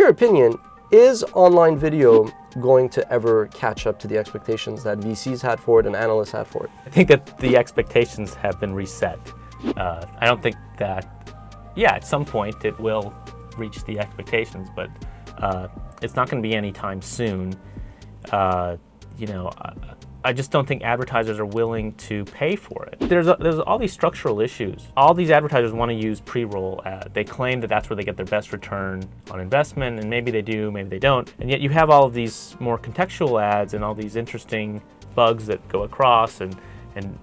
your opinion, is online video going to ever catch up to the expectations that VCs had for it and analysts had for it? I think that the expectations have been reset. I don't think that, at some point it will reach the expectations, but it's not going to be anytime soon. I just don't think advertisers are willing to pay for it. There's all these structural issues. All these advertisers want to use pre-roll ad. They claim that that's where they get their best return on investment, and maybe they do, maybe they don't. And yet you have all of these more contextual ads and all these interesting bugs that go across and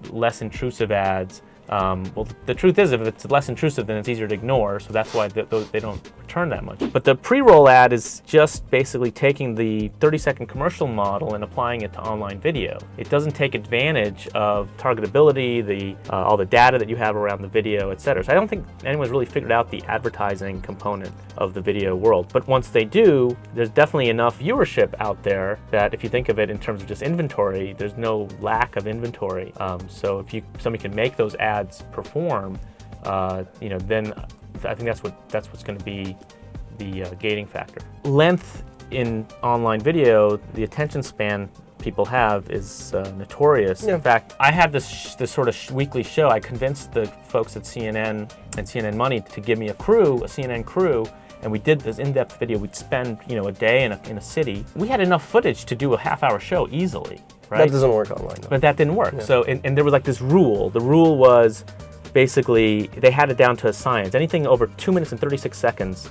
less intrusive ads. Well, the truth is, if it's less intrusive, then it's easier to ignore, so that's why they don't return that much. But the pre-roll ad is just basically taking the 30-second commercial model and applying it to online video. It doesn't take advantage of targetability, all the data that you have around the video, etc. So I don't think anyone's really figured out the advertising component of the video world. But once they do, there's definitely enough viewership out there that if you think of it in terms of just inventory, there's no lack of inventory. So if somebody can make those ads perform, then I think that's what's going to be the gating factor. Length in online video, the attention span people have is notorious. Yeah. In fact, I had this sort of weekly show. I convinced the folks at CNN and CNN Money to give me a CNN crew, and we did this in-depth video. We'd spend a day in a city. We had enough footage to do a half-hour show easily. Right? That doesn't work online, though. But that didn't work. Yeah. So, and there was like this rule. The rule was basically they had it down to a science. Anything over 2 minutes and 36 seconds,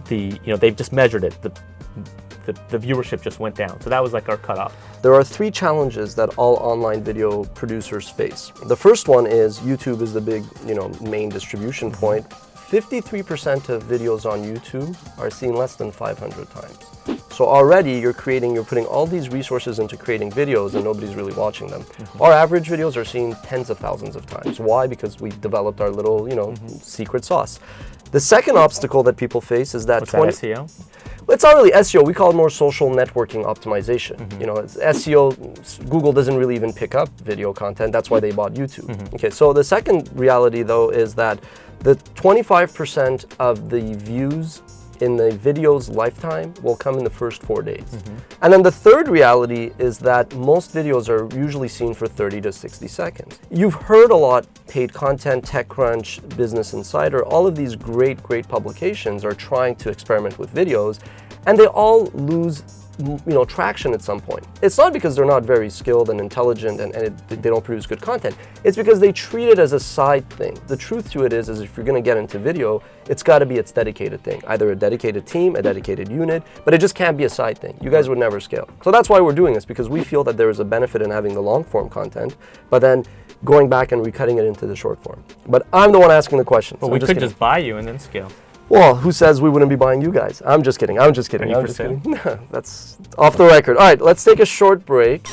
they've just measured it. The viewership just went down. So that was like our cutoff. There are 3 challenges that all online video producers face. The first one is YouTube is the big, main distribution point. 53% of videos on YouTube are seen less than 500 times. So already you're putting all these resources into creating videos and nobody's really watching them. Our average videos are seen tens of thousands of times. Why? Because we've developed our little, secret sauce. The second obstacle that people face is that What's that, SEO? It's not really SEO. We call it more social networking optimization. It's SEO, Google doesn't really even pick up video content. That's why they bought YouTube. Okay, so the second reality, though, is that the 25% of the views in the video's lifetime will come in the first 4 days. And then the third reality is that most videos are usually seen for 30 to 60 seconds. You've heard a lot, paid content, TechCrunch, Business Insider, all of these great publications are trying to experiment with videos, and they all lose traction at some point. It's not because they're not very skilled and intelligent and they don't produce good content. It's because they treat it as a side thing. The truth to it is if you're going to get into video, it's got to be its dedicated thing. Either a dedicated team, a dedicated unit, but it just can't be a side thing. You guys would never scale. So that's why we're doing this, because we feel that there is a benefit in having the long form content, but then going back and recutting it into the short form. But I'm the one asking the question. Well, we could just buy you and then scale. Well, who says we wouldn't be buying you guys? I'm just kidding. Are you for sale? That's off the record. All right, let's take a short break.